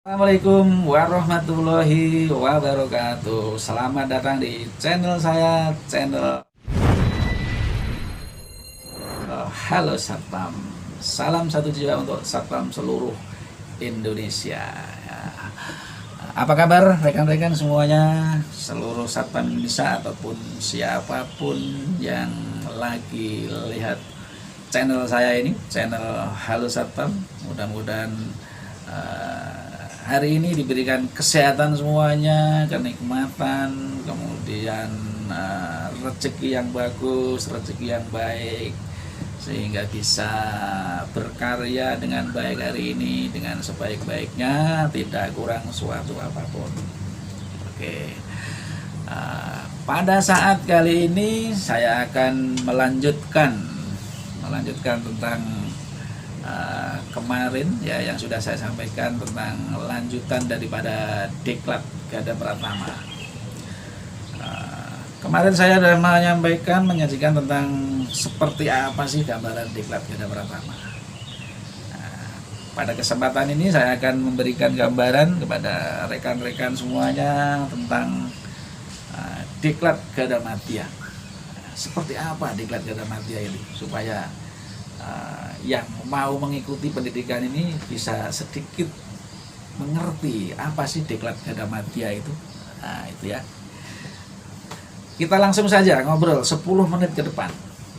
Assalamualaikum warahmatullahi wabarakatuh. Selamat datang di channel saya, channel Halo Satpam. Salam satu jiwa untuk Satpam seluruh Indonesia. Ya. Apa kabar rekan-rekan semuanya, seluruh Satpam Indonesia ataupun siapapun yang lagi lihat channel saya ini, channel Halo Satpam. Mudah-mudahan hari ini diberikan kesehatan semuanya, kenikmatan, kemudian rezeki yang bagus, rezeki yang baik, sehingga bisa berkarya dengan baik hari ini dengan sebaik-baiknya, tidak kurang suatu apapun. Oke, pada saat kali ini saya akan melanjutkan tentang kemarin ya yang sudah saya sampaikan tentang lanjutan daripada Diklat Gada Pratama. Kemarin saya sudah menyajikan tentang seperti apa sih gambaran Diklat Gada Pratama. Pada kesempatan ini saya akan memberikan gambaran kepada rekan-rekan semuanya tentang Diklat Gada Madya. Seperti apa Diklat Gada Madya ini supaya yang mau mengikuti pendidikan ini bisa sedikit mengerti apa sih Diklat Gada Madya itu. Nah, itu ya. Kita langsung saja ngobrol 10 menit ke depan.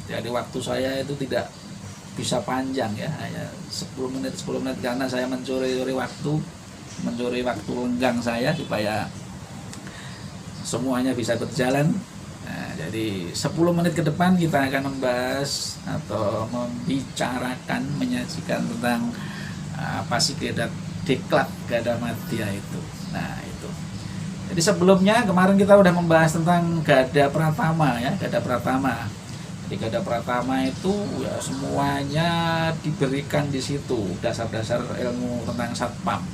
Jadi waktu saya itu tidak bisa panjang ya, hanya 10 menit karena saya mencuri waktu lenggang saya supaya semuanya bisa berjalan. Nah, jadi 10 menit ke depan kita akan membahas atau membicarakan, menyajikan tentang apa sih Diklat Gada Madya itu. Nah, itu. Jadi sebelumnya kemarin kita udah membahas tentang Gada Pratama ya, Gada Pratama. Jadi Gada Pratama itu ya semuanya diberikan di situ, dasar-dasar ilmu tentang satpam.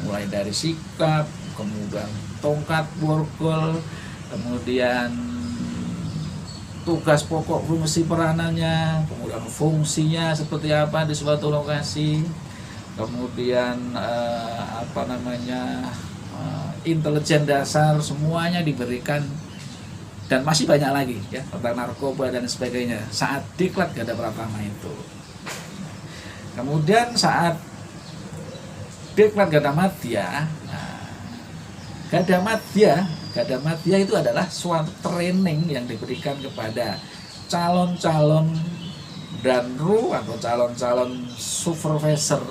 Mulai dari sikap, kemudian tongkat borgol, kemudian tugas pokok, fungsi peranannya, kemudian fungsinya seperti apa di suatu lokasi, kemudian intelijen dasar, semuanya diberikan, dan masih banyak lagi ya tentang narkoba dan sebagainya saat Diklat Gada Pratama itu. Kemudian saat Diklat Gada Madya, Gada Madya itu adalah suatu training yang diberikan kepada calon-calon danru atau calon-calon supervisor.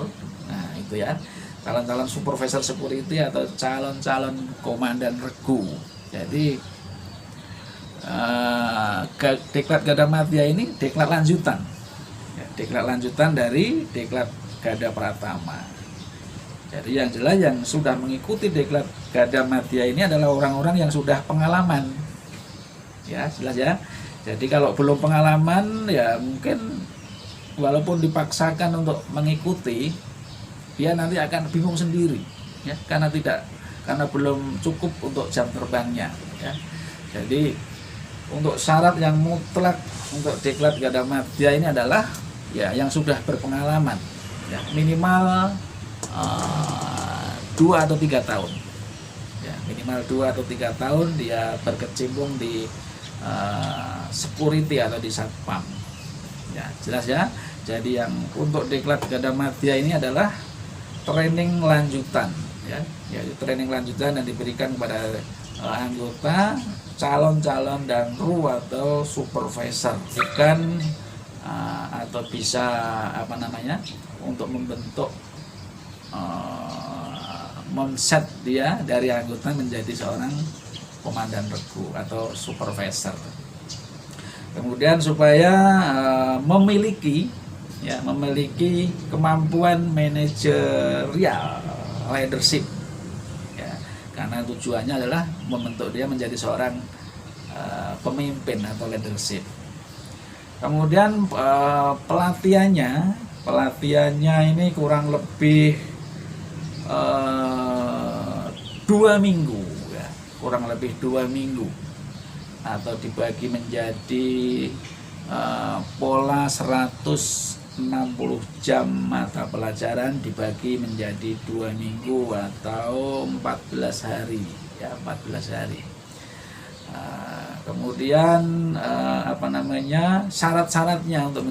Nah, itu ya, calon-calon supervisor security atau calon-calon komandan regu. Jadi Diklat Gada Madya ini diklat lanjutan. Ya, diklat lanjutan dari Diklat Gada Pratama. Jadi yang jelas yang sudah mengikuti Diklat Gada Madya ini adalah orang-orang yang sudah pengalaman. Ya, jelas ya. Jadi kalau belum pengalaman ya mungkin walaupun dipaksakan untuk mengikuti, dia nanti akan bingung sendiri ya, karena belum cukup untuk jam terbangnya ya. Jadi untuk syarat yang mutlak untuk Diklat Gada Madya ini adalah ya yang sudah berpengalaman ya, minimal 2 atau 3 tahun ya, minimal 2 atau 3 tahun dia berkecimpung di security atau di satpam ya, jelas ya. Jadi yang untuk Diklat Gada Madya ini adalah training lanjutan ya, yaitu training lanjutan yang diberikan kepada anggota calon-calon danru atau supervisor, bukan atau bisa untuk membentuk memset dia dari anggota menjadi seorang komandan regu atau supervisor. Kemudian supaya memiliki kemampuan manajerial leadership ya, karena tujuannya adalah membentuk dia menjadi seorang pemimpin atau leadership. Kemudian pelatihannya ini kurang lebih 2 minggu ya, kurang lebih 2 minggu atau dibagi menjadi pola 100 60 jam mata pelajaran dibagi menjadi 2 minggu atau 14 hari ya, 14 hari. Kemudian syarat-syaratnya untuk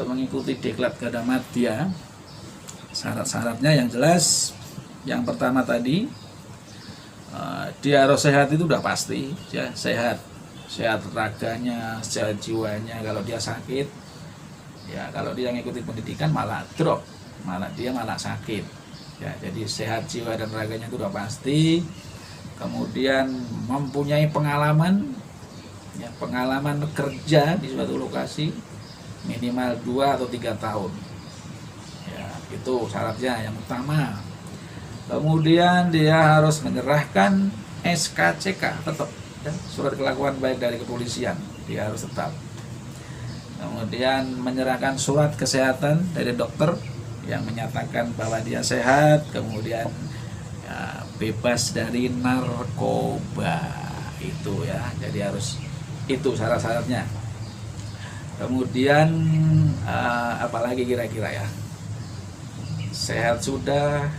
mengikuti diklat Gada Madya, syarat-syaratnya yang jelas, yang pertama tadi dia harus sehat, itu udah pasti ya, sehat raganya, sehat jiwanya. Kalau dia sakit ya, kalau dia ngikuti pendidikan malah drop, dia malah sakit ya. Jadi sehat jiwa dan raganya itu udah pasti. Kemudian mempunyai pengalaman kerja di suatu lokasi minimal 2 atau 3 tahun ya, itu syaratnya yang utama. Kemudian dia harus menyerahkan SKCK tetap ya, surat kelakuan baik dari kepolisian, dia harus tetap. Kemudian menyerahkan surat kesehatan dari dokter yang menyatakan bahwa dia sehat. Kemudian ya, bebas dari narkoba, itu ya, jadi harus itu syarat-syaratnya. Kemudian apalagi kira-kira ya, sehat sudah,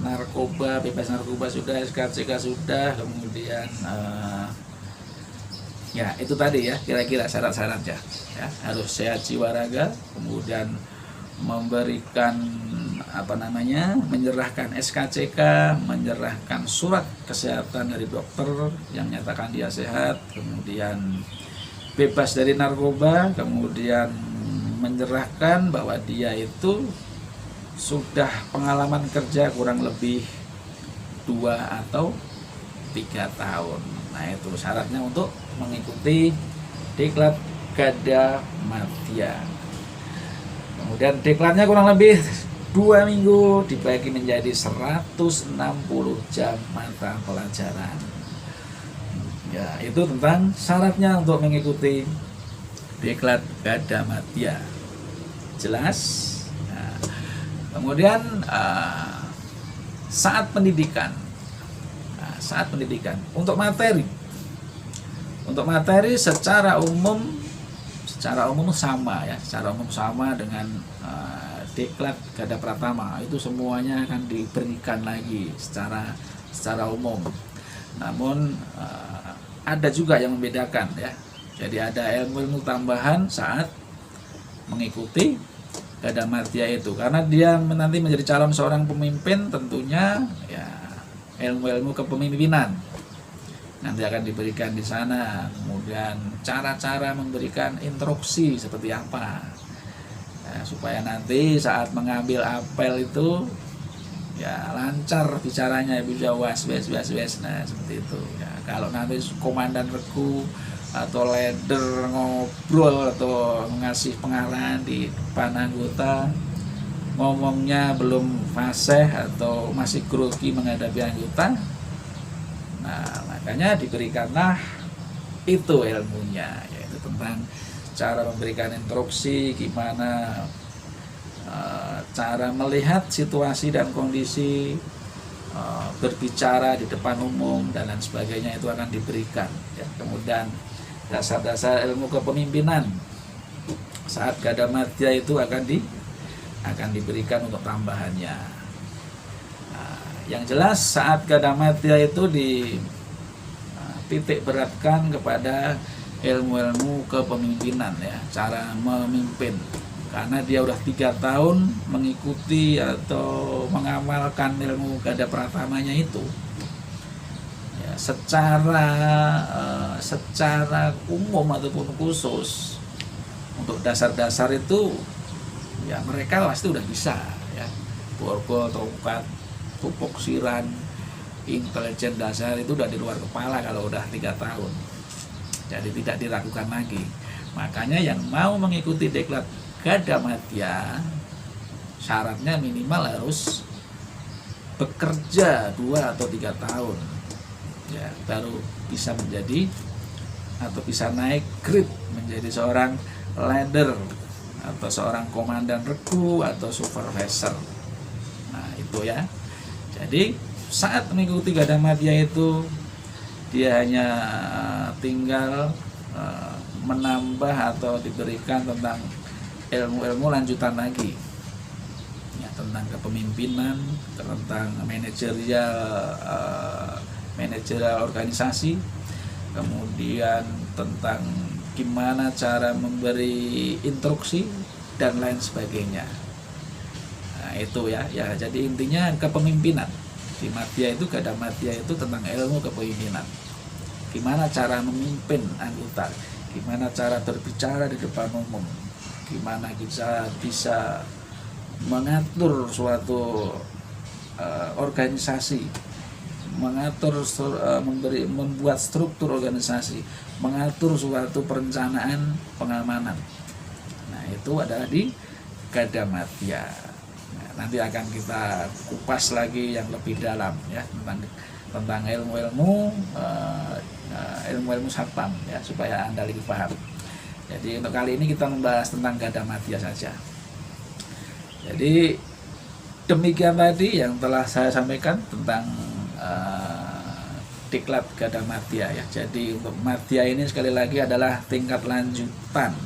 narkoba, bebas narkoba sudah, SKCK sudah, kemudian ya itu tadi ya kira-kira syarat-syaratnya ya, harus sehat jiwa raga, kemudian memberikan menyerahkan SKCK, menyerahkan surat kesehatan dari dokter yang menyatakan dia sehat, kemudian bebas dari narkoba, kemudian menyerahkan bahwa dia itu sudah pengalaman kerja kurang lebih 2 atau 3 tahun. Nah, itu syaratnya untuk mengikuti diklat Gada Madya. Kemudian diklatnya kurang lebih 2 minggu dibagi menjadi 160 jam mata pelajaran. Ya, itu tentang syaratnya untuk mengikuti diklat Gada Madya. Jelas? Nah, kemudian saat pendidikan untuk materi secara umum sama ya, sama dengan diklat Gada Pratama, itu semuanya akan diberikan lagi secara umum. Namun ada juga yang membedakan ya. Jadi ada ilmu tambahan saat mengikuti Gada Madya itu, karena dia nanti menjadi calon seorang pemimpin, tentunya ya ilmu-ilmu kepemimpinan nanti akan diberikan di sana. Kemudian cara-cara memberikan instruksi seperti apa ya, supaya nanti saat mengambil apel itu ya lancar bicaranya, bisa was. Nah, seperti itu ya. Kalau nanti komandan regu atau leader ngobrol atau ngasih pengarahan di depan anggota, ngomongnya belum fasih atau masih grogi menghadapi anggota, nah makanya diberikanlah itu ilmunya, yaitu tentang cara memberikan instruksi, gimana cara melihat situasi dan kondisi, berbicara di depan umum dan lain sebagainya, itu akan diberikan ya. Kemudian dasar-dasar ilmu kepemimpinan saat Gada Madya itu akan diberikan untuk tambahannya. Nah, yang jelas saat Gada Madya itu titik beratkan kepada ilmu-ilmu kepemimpinan ya, cara memimpin, karena dia udah 3 tahun mengikuti atau mengamalkan ilmu Gada Pratamanya itu ya, secara umum ataupun khusus. Untuk dasar-dasar itu ya mereka pasti udah bisa ya, borgol, tongkat, tupuk siran, intelijen dasar itu udah di luar kepala kalau udah 3 tahun, jadi tidak diragukan lagi. Makanya yang mau mengikuti diklat Gada Madya syaratnya minimal harus bekerja 2 atau 3 tahun ya, baru bisa menjadi atau bisa naik grade menjadi seorang leader atau seorang komandan regu atau supervisor. Nah, itu ya. Jadi saat mengikuti Gada Madya itu dia hanya tinggal menambah atau diberikan tentang ilmu-ilmu lanjutan lagi ya, tentang kepemimpinan, tentang manajerial organisasi, kemudian tentang gimana cara memberi instruksi dan lain sebagainya. Nah, itu ya jadi intinya kepemimpinan di madya itu, Gada Madya itu tentang ilmu kepemimpinan, gimana cara memimpin anggota, gimana cara berbicara di depan umum, gimana kita bisa mengatur suatu organisasi, membuat struktur organisasi, mengatur suatu perencanaan pengamanan. Nah, itu adalah di Gada Madya. Nah, nanti akan kita kupas lagi yang lebih dalam ya tentang ilmu-ilmu satpam ya, supaya Anda lebih paham. Jadi untuk kali ini kita membahas tentang Gada Madya saja. Jadi demikian tadi yang telah saya sampaikan tentang diklat Gada Madya ya. Jadi untuk madya ini sekali lagi adalah tingkat lanjutan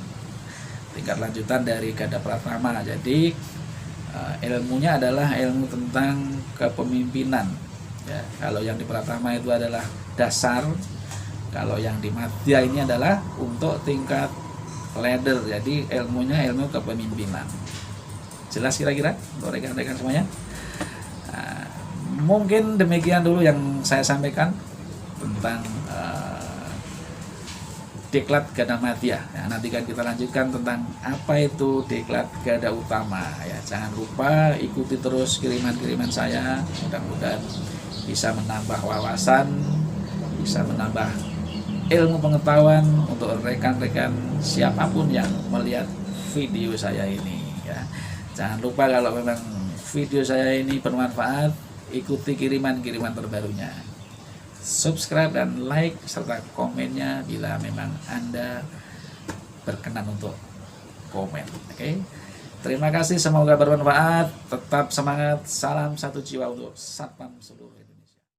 dari Gada Pratama. Jadi ilmunya adalah ilmu tentang kepemimpinan ya. Kalau yang di Pratama itu adalah dasar, kalau yang di madya ini adalah untuk tingkat ladder. Jadi ilmunya ilmu kepemimpinan. Jelas kira-kira untuk rekan-rekan semuanya? Nah, mungkin demikian dulu yang saya sampaikan tentang diklat Gada Madya. Ya, nanti kan kita lanjutkan tentang apa itu diklat Gada Utama. Ya, jangan lupa ikuti terus kiriman-kiriman saya. Mudah-mudahan bisa menambah wawasan, bisa menambah ilmu pengetahuan untuk rekan-rekan siapapun yang melihat video saya ini ya. Jangan lupa kalau memang video saya ini bermanfaat, ikuti kiriman-kiriman terbarunya, subscribe dan like serta komennya bila memang Anda berkenan untuk komen. Oke. Terima kasih, semoga bermanfaat. Tetap semangat. Salam satu jiwa untuk satpam seluruh Indonesia.